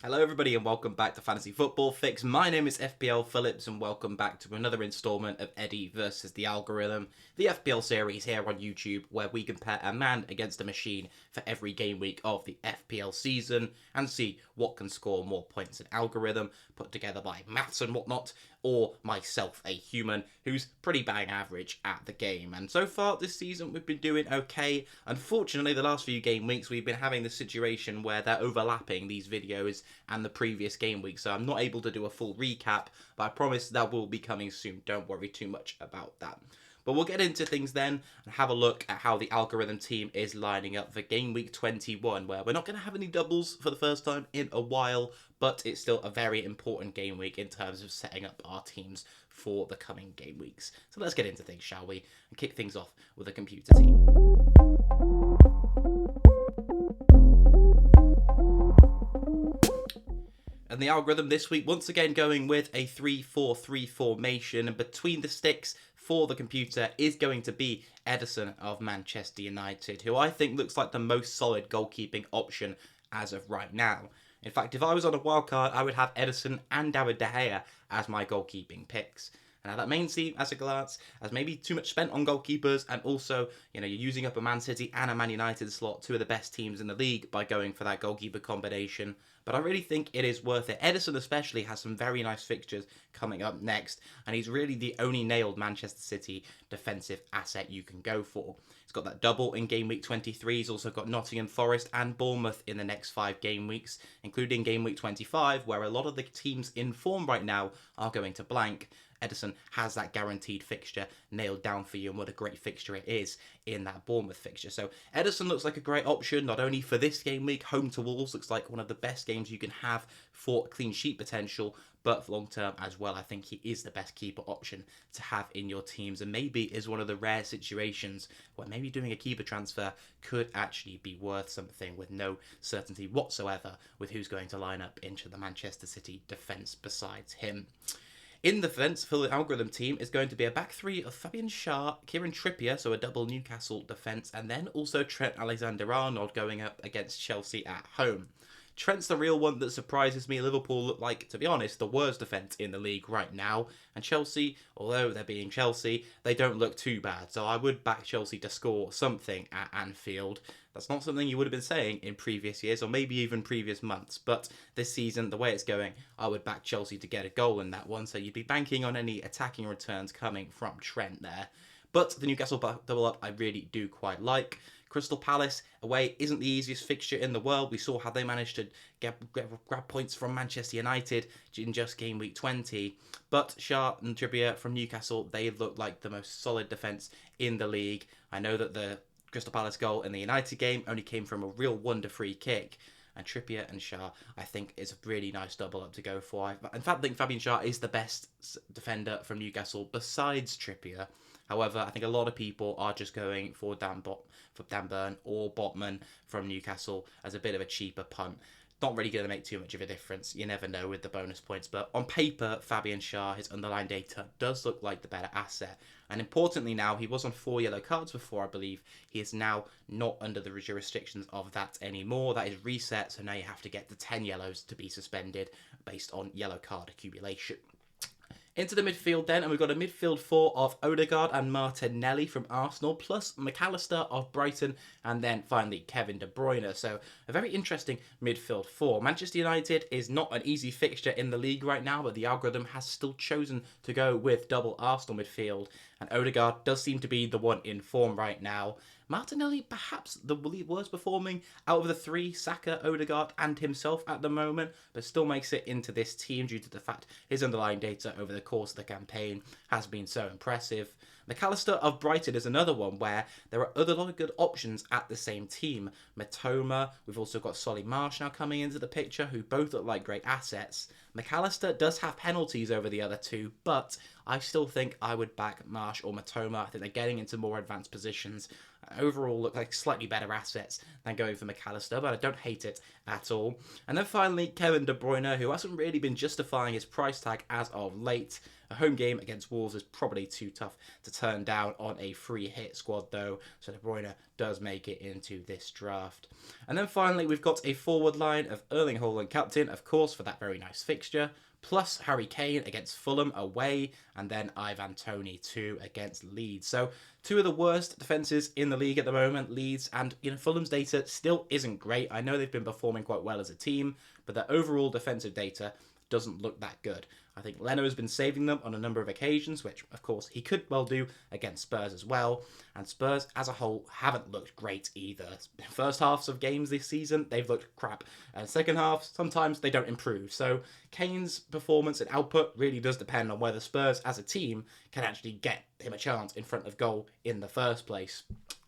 Hello everybody and welcome back to Fantasy Football Fix. My name is FPL Phillips and welcome back to another installment of Eddie versus the Algorithm, the FPL series here on YouTube where we compare a man against a machine for every game week of the FPL season and see what can score more points, an algorithm put together by maths and whatnot, or myself, a human who's pretty bang average at the game. And so far this season we've been doing okay. Unfortunately, the last few game weeks we've been having the situation where they're overlapping these videos and the previous game week, so I'm not able to do a full recap, but I promise that will be coming soon. Don't worry too much about that. But we'll get into things then and have a look at how the algorithm team is lining up for game week 21, where we're not going to have any doubles for the first time in a while, but it's still a very important game week in terms of setting up our teams for the coming game weeks. So let's get into things, shall we? And kick things off with the computer team. And the algorithm this week, once again going with a 3-4-3 formation. And between the sticks for the computer is going to be Ederson of Manchester United, who I think looks like the most solid goalkeeping option as of right now. In fact, if I was on a wildcard, I would have Ederson and David De Gea as my goalkeeping picks. Now that may seem, as a glance, as maybe too much spent on goalkeepers, and also, you're using up a Man City and a Man United slot, two of the best teams in the league, by going for that goalkeeper combination. But I really think it is worth it. Ederson especially has some very nice fixtures coming up next, and he's really the only nailed Manchester City defensive asset you can go for. He's got that double in game week 23. He's also got Nottingham Forest and Bournemouth in the next 5 game weeks, including game week 25, where a lot of the teams in form right now are going to blank. Ederson has that guaranteed fixture nailed down for you, and what a great fixture it is in that Bournemouth fixture. So Ederson looks like a great option, not only for this game week. Home to Wolves looks like one of the best games you can have for clean sheet potential, but for long term as well, I think he is the best keeper option to have in your teams, and maybe is one of the rare situations where maybe doing a keeper transfer could actually be worth something, with no certainty whatsoever with who's going to line up into the Manchester City defence besides him. In the defence for the algorithm team is going to be a back three of Fabian Schär, Kieran Trippier, so a double Newcastle defence, and then also Trent Alexander-Arnold going up against Chelsea at home. Trent's the real one that surprises me. Liverpool look like, to be honest, the worst defence in the league right now. And Chelsea, although they're being Chelsea, they don't look too bad. So I would back Chelsea to score something at Anfield. That's not something you would have been saying in previous years, or maybe even previous months. But this season, the way it's going, I would back Chelsea to get a goal in that one. So you'd be banking on any attacking returns coming from Trent there. But the Newcastle double up I really do quite like. Crystal Palace away isn't the easiest fixture in the world. We saw how they managed to grab points from Manchester United in just game week 20. But Schär and Trippier from Newcastle, they look like the most solid defence in the league. I know that the Crystal Palace goal in the United game only came from a real wonder free kick. And Trippier and Schär, I think, is a really nice double up to go for. In fact, I think Fabian Schär is the best defender from Newcastle besides Trippier. However, I think a lot of people are just going for Dan Burn or Botman from Newcastle as a bit of a cheaper punt. Not really going to make too much of a difference. You never know with the bonus points. But on paper, Fabian Schär, his underlying data, does look like the better asset. And importantly now, he was on 4 yellow cards before, I believe. He is now not under the jurisdictions of that anymore. That is reset, so now you have to get the 10 yellows to be suspended based on yellow card accumulation. Into the midfield then, and we've got a midfield 4 of Odegaard and Martinelli from Arsenal, plus McAllister of Brighton, and then finally Kevin De Bruyne. So a very interesting midfield 4. Manchester United is not an easy fixture in the league right now, but the algorithm has still chosen to go with double Arsenal midfield, and Odegaard does seem to be the one in form right now. Martinelli perhaps the worst performing out of the 3, Saka, Odegaard and himself at the moment, but still makes it into this team due to the fact his underlying data over the course of the campaign has been so impressive. McAllister of Brighton is another one where there are other lot of good options at the same team. Matoma, we've also got Solly Marsh now coming into the picture, who both look like great assets. McAllister does have penalties over the other two, but I still think I would back Marsh or Matoma. I think they're getting into more advanced positions. Overall look like slightly better assets than going for McAllister, but I don't hate it at all. And then finally, Kevin De Bruyne, who hasn't really been justifying his price tag as of late. A home game against Wolves is probably too tough to turn down on a free hit squad though, so De Bruyne does make it into this draft. And then finally we've got a forward line of Erling Haaland captain, of course, for that very nice fixture, plus Harry Kane against Fulham away, and then Ivan Toney too against Leeds. So two of the worst defences in the league at the moment, Leeds, and Fulham's data still isn't great. I know they've been performing quite well as a team, but their overall defensive data doesn't look that good. I think Leno has been saving them on a number of occasions, which of course he could well do against Spurs as well. And Spurs as a whole haven't looked great either. First halves of games this season, they've looked crap. And second half, sometimes they don't improve. So Kane's performance and output really does depend on whether Spurs as a team can actually get him a chance in front of goal in the first place.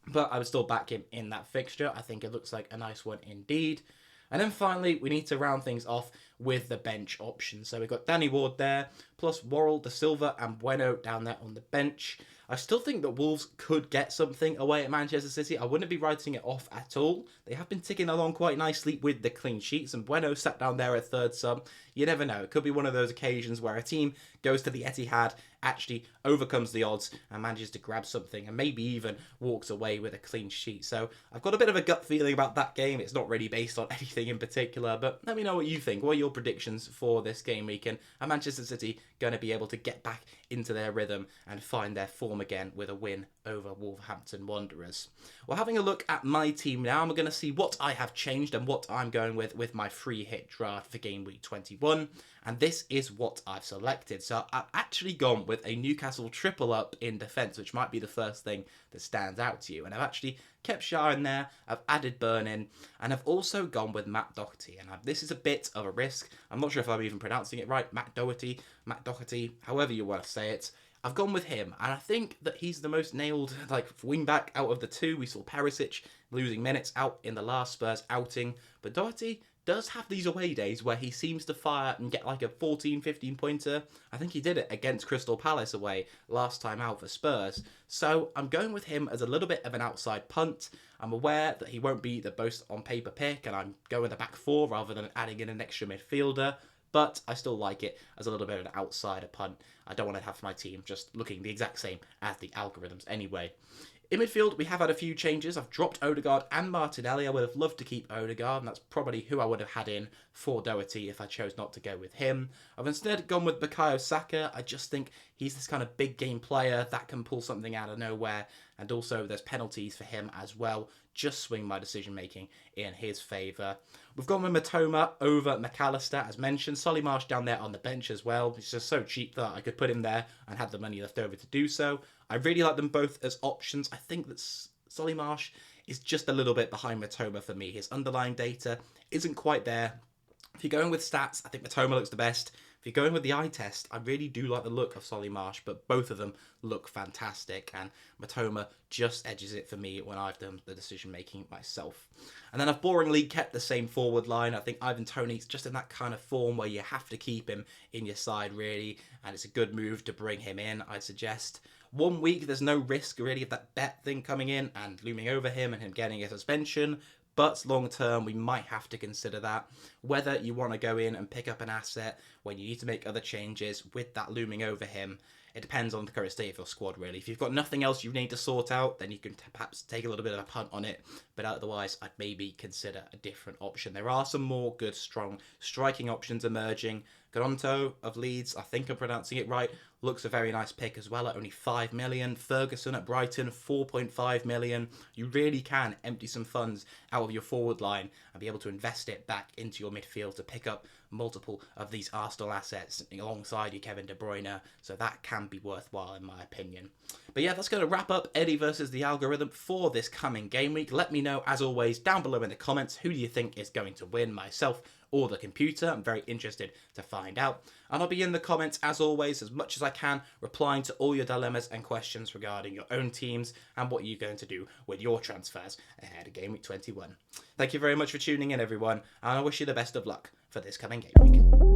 But I would still back him in that fixture. I think it looks like a nice one indeed. And then finally, we need to round things off with the bench options. So we've got Danny Ward there, plus Worrell, De Silva and Bueno down there on the bench. I still think that Wolves could get something away at Manchester City. I wouldn't be writing it off at all. They have been ticking along quite nicely with the clean sheets, and Bueno sat down there at third sub. You never know. It could be one of those occasions where a team goes to the Etihad, actually overcomes the odds and manages to grab something, and maybe even walks away with a clean sheet. So I've got a bit of a gut feeling about that game. It's not really based on anything in particular, but let me know what you think. What are your predictions for this game week? And are Manchester City going to be able to get back into their rhythm and find their form again with a win over Wolverhampton Wanderers? Well, having a look at my team now, I'm going to see what I have changed and what I'm going with my free hit draft for game week 21. And this is what I've selected. So I've actually gone with a Newcastle triple up in defence, which might be the first thing that stands out to you. And I've actually kept Shah in there, I've added Burn in, and I've also gone with Matt Doherty. And this is a bit of a risk. I'm not sure if I'm even pronouncing it right. Matt Doherty, however you want to say it. I've gone with him, and I think that he's the most nailed wing-back out of the two. We saw Perisic losing minutes out in the last Spurs outing, but Doherty does have these away days where he seems to fire and get like a 14-15 pointer. I think he did it against Crystal Palace away last time out for Spurs. So I'm going with him as a little bit of an outside punt. I'm aware that he won't be the most on paper pick, and I'm going the back four rather than adding in an extra midfielder. But I still like it as a little bit of an outsider punt. I don't want to have my team just looking the exact same as the algorithms anyway. In midfield, we have had a few changes. I've dropped Odegaard and Martinelli. I would have loved to keep Odegaard, and that's probably who I would have had in for Doherty if I chose not to go with him. I've instead gone with Bukayo Saka. I just think he's this kind of big game player that can pull something out of nowhere, and also there's penalties for him as well. Just swing my decision-making in his favour. We've gone with Matoma over McAllister, as mentioned. Solly Marsh down there on the bench as well. He's just so cheap that I could put him there and have the money left over to do so. I really like them both as options. I think that Solly Marsh is just a little bit behind Matoma for me. His underlying data isn't quite there. If you're going with stats, I think Matoma looks the best. If you're going with the eye test, I really do like the look of Solly Marsh, but both of them look fantastic, and Matoma just edges it for me when I've done the decision-making myself. And then I've boringly kept the same forward line. I think Ivan Toney's just in that kind of form where you have to keep him in your side, really, and it's a good move to bring him in, I'd suggest. 1 week, there's no risk, really, of that bet thing coming in and looming over him and him getting a suspension. But long term, we might have to consider that. Whether you want to go in and pick up an asset when you need to make other changes with that looming over him, it depends on the current state of your squad, really. If you've got nothing else you need to sort out, then you can perhaps take a little bit of a punt on it. But otherwise, I'd maybe consider a different option. There are some more good, strong striking options emerging. Garonto of Leeds, I think I'm pronouncing it right, looks a very nice pick as well at only 5 million. Ferguson at Brighton, 4.5 million. You really can empty some funds out of your forward line and be able to invest it back into your midfield to pick up multiple of these Arsenal assets alongside your Kevin De Bruyne. So that can be worthwhile in my opinion. But yeah, that's going to wrap up Eddie versus the algorithm for this coming game week. Let me know, as always, down below in the comments, who do you think is going to win, myself or the computer? I'm very interested to find out. And I'll be in the comments, as always, as much as I can, replying to all your dilemmas and questions regarding your own teams and what you're going to do with your transfers ahead of Game Week 21. Thank you very much for tuning in, everyone, and I wish you the best of luck for this coming game week.